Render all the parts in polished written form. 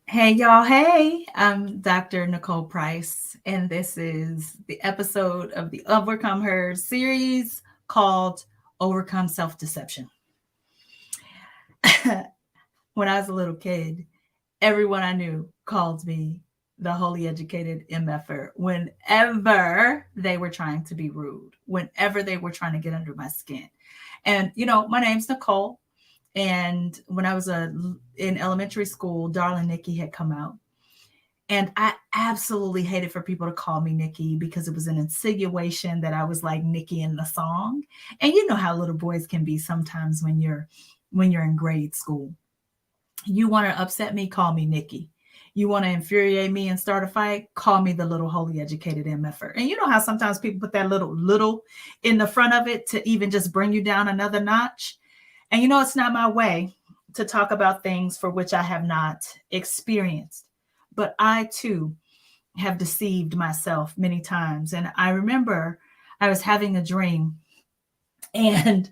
Hey, y'all. Hey, I'm Dr. Nicole Price, and this is the episode of the Overcome Her series called Overcome Self Deception. When I was a little kid, everyone I knew called me the Holy Educated MFer whenever they were trying to be rude, whenever they were trying to get under my skin. And, my name's Nicole. And when I was in elementary school, Darling Nikki had come out. And I absolutely hated for people to call me Nikki because it was an insinuation that I was like Nikki in the song. And you know how little boys can be sometimes when you're in grade school. You want to upset me, call me Nikki. You want to infuriate me and start a fight, call me the little holy educated MFer. And you know how sometimes people put that little in the front of it to even just bring you down another notch. And it's not my way to talk about things for which I have not experienced. But I too have deceived myself many times. And I remember I was having a dream, and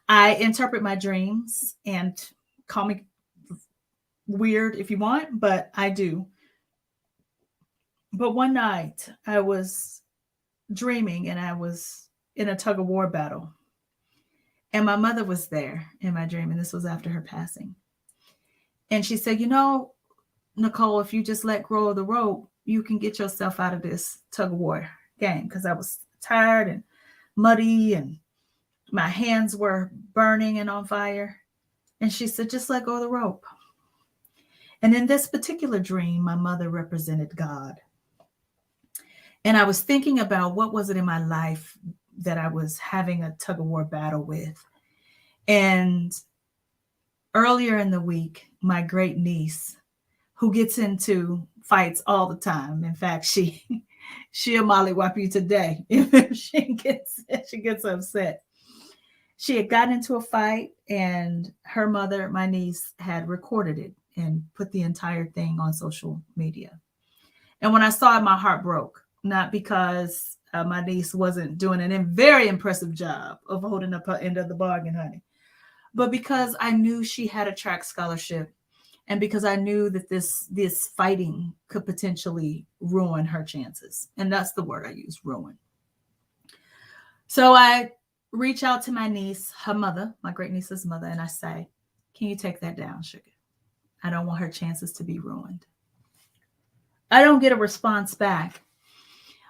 I interpret my dreams, and call me weird if you want, but I do. But one night I was dreaming and I was in a tug of war battle. And my mother was there in my dream, and this was after her passing. And she said, Nicole, if you just let go of the rope, you can get yourself out of this tug of war game. Because I was tired and muddy and my hands were burning and on fire. And she said, just let go of the rope. And in this particular dream, my mother represented God. And I was thinking about what was it in my life that I was having a tug of war battle with. And earlier in the week, my great niece, who gets into fights all the time. In fact, she'll mollywop you today if she gets upset. She had gotten into a fight, and her mother, my niece, had recorded it and put the entire thing on social media. And when I saw it, my heart broke. Not because my niece wasn't doing a very impressive job of holding up her end of the bargain, honey, but because I knew she had a track scholarship, and because I knew that this fighting could potentially ruin her chances. And that's the word I use, ruin. So I reach out to my niece, her mother, my great niece's mother, and I say, can you take that down, sugar? I don't want her chances to be ruined. I don't get a response back.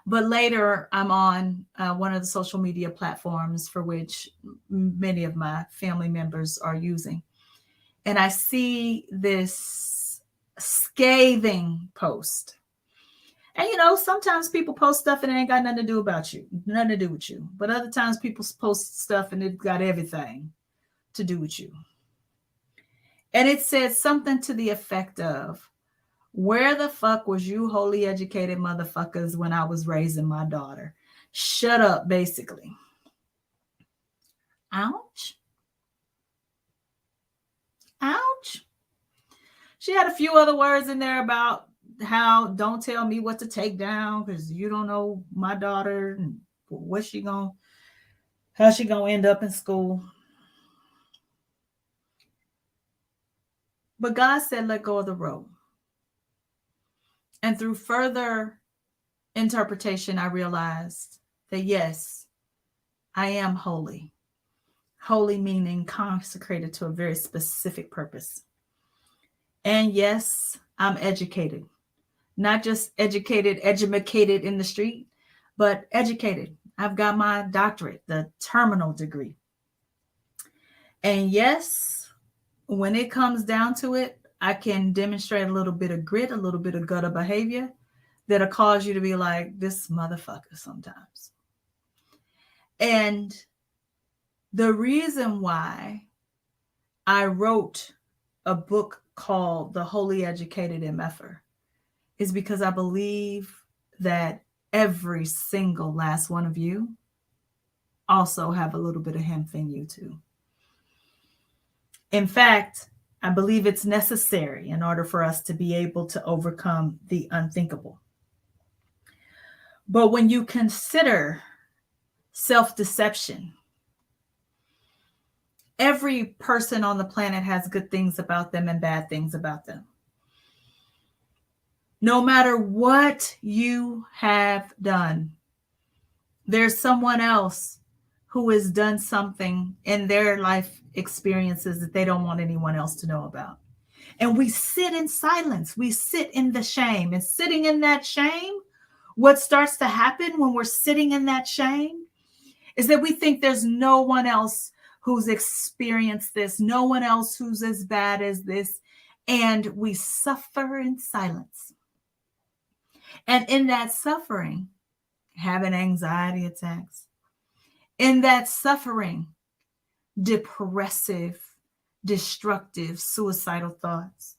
But later, I'm on one of the social media platforms for which many of my family members are using. And I see this scathing post. And sometimes people post stuff and it ain't got nothing to do about you, nothing to do with you. But other times people post stuff and it got everything to do with you. And it said something to the effect of, where the fuck was you holy educated motherfuckers when I was raising my daughter? Shut up, basically. Ouch. Ouch. She had a few other words in there about how don't tell me what to take down because you don't know my daughter and how she gonna end up in school. But God said, let go of the rope. And through further interpretation, I realized that yes, I am holy. Holy meaning consecrated to a very specific purpose. And yes, I'm educated. Not just educated in the street, but educated. I've got my doctorate, the terminal degree. And yes, when it comes down to it, I can demonstrate a little bit of grit, a little bit of gutter behavior that'll cause you to be like, this motherfucker sometimes. And the reason why I wrote a book called The Holy Educated MFer is because I believe that every single last one of you also have a little bit of hemp in you too. In fact, I believe it's necessary in order for us to be able to overcome the unthinkable. But when you consider self-deception, every person on the planet has good things about them and bad things about them. No matter what you have done, there's someone else who has done something in their life experiences that they don't want anyone else to know about. And we sit in silence. We sit in the shame. And sitting in that shame, what starts to happen when we're sitting in that shame is that we think there's no one else who's experienced this, no one else who's as bad as this. And we suffer in silence. And in that suffering, having anxiety attacks, in that suffering, depressive, destructive, suicidal thoughts.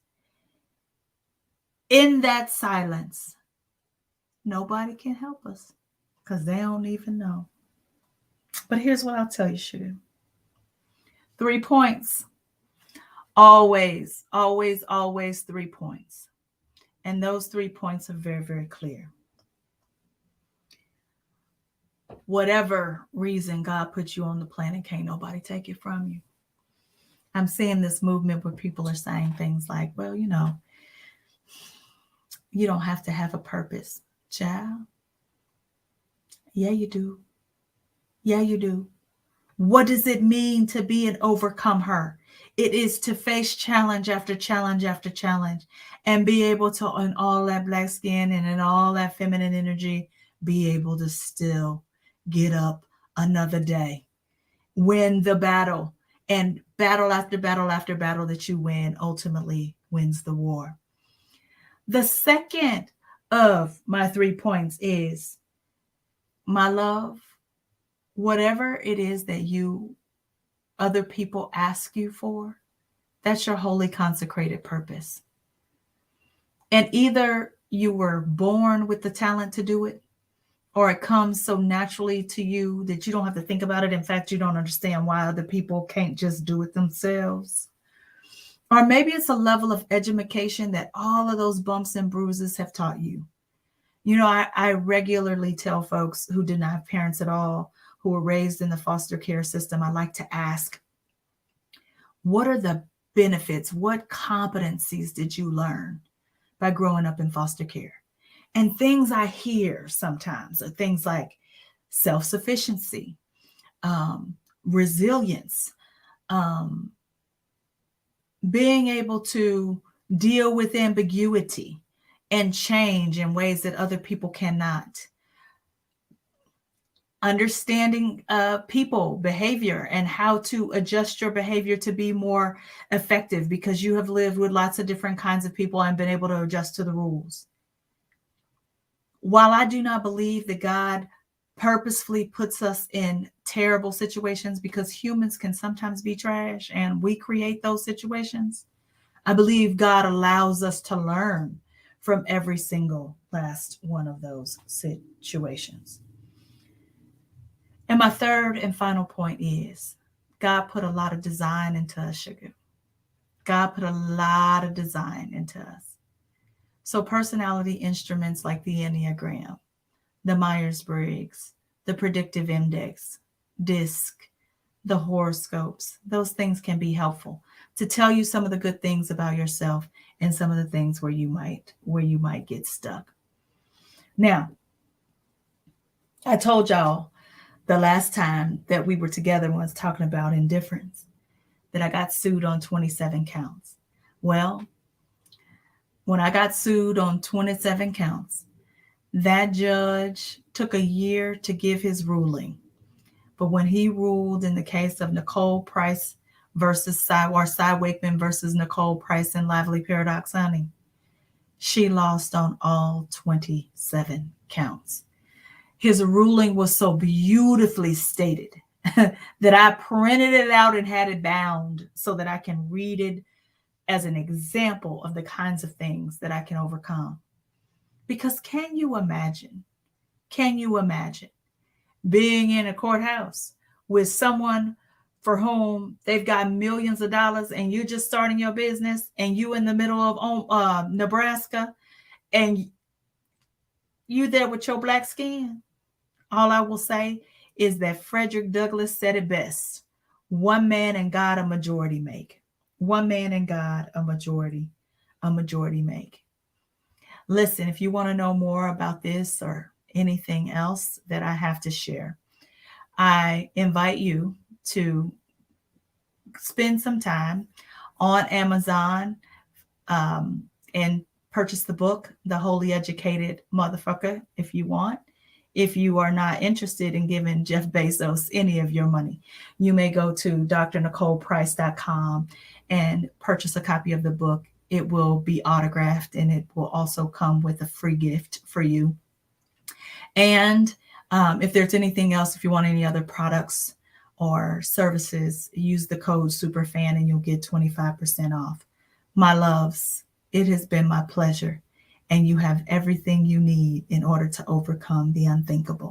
In that silence, nobody can help us because they don't even know. But here's what I'll tell you, Sugar. 3 points. Always, always, always 3 points. And those 3 points are very, very clear. Whatever reason God put you on the planet, can't nobody take it from you. I'm seeing this movement where people are saying things like, well, you know, you don't have to have a purpose. Child. Yeah, you do. Yeah, you do. What does it mean to be an overcomer? It is to face challenge after challenge after challenge and be able to, in all that black skin and in all that feminine energy, be able to still get up another day, win the battle, and battle after battle after battle that you win ultimately wins the war. The second of my 3 points is, my love, whatever it is that other people ask you for, that's your holy consecrated purpose. And either you were born with the talent to do it, or it comes so naturally to you that you don't have to think about it. In fact, you don't understand why other people can't just do it themselves. Or maybe it's a level of education that all of those bumps and bruises have taught you. You know, I regularly tell folks who did not have parents at all, who were raised in the foster care system, I like to ask, what are the benefits? What competencies did you learn by growing up in foster care? And things I hear sometimes are things like self-sufficiency, resilience, being able to deal with ambiguity and change in ways that other people cannot. Understanding people behavior and how to adjust your behavior to be more effective because you have lived with lots of different kinds of people and been able to adjust to the rules. While I do not believe that God purposefully puts us in terrible situations because humans can sometimes be trash and we create those situations, I believe God allows us to learn from every single last one of those situations. And my third and final point is, God put a lot of design into us, Sugar. God put a lot of design into us. So personality instruments like the Enneagram, the Myers-Briggs, the Predictive Index, DISC, the horoscopes, those things can be helpful to tell you some of the good things about yourself and some of the things where you might get stuck. Now, I told y'all the last time that we were together was talking about indifference, that I got sued on 27 counts. Well, when I got sued on 27 counts, that judge took a year to give his ruling. But when he ruled in the case of Nicole Price versus Cy Wakeman versus Nicole Price and Lively Paradox Honey, she lost on all 27 counts. His ruling was so beautifully stated that I printed it out and had it bound so that I can read it as an example of the kinds of things that I can overcome. Because can you imagine being in a courthouse with someone for whom they've got millions of dollars and you just starting your business and you in the middle of Nebraska and you there with your black skin? All I will say is that Frederick Douglass said it best. One man and God a majority make. One man and God a majority make. Listen, if you want to know more about this or anything else that I have to share, I invite you to spend some time on Amazon and purchase the book, The Wholly Educated Motherfucker, if you want. If you are not interested in giving Jeff Bezos any of your money, you may go to drnicoleprice.com and purchase a copy of the book. It will be autographed and it will also come with a free gift for you. And if there's anything else, if you want any other products or services, use the code SUPERFAN and you'll get 25% off. My loves, it has been my pleasure, and you have everything you need in order to overcome the unthinkable.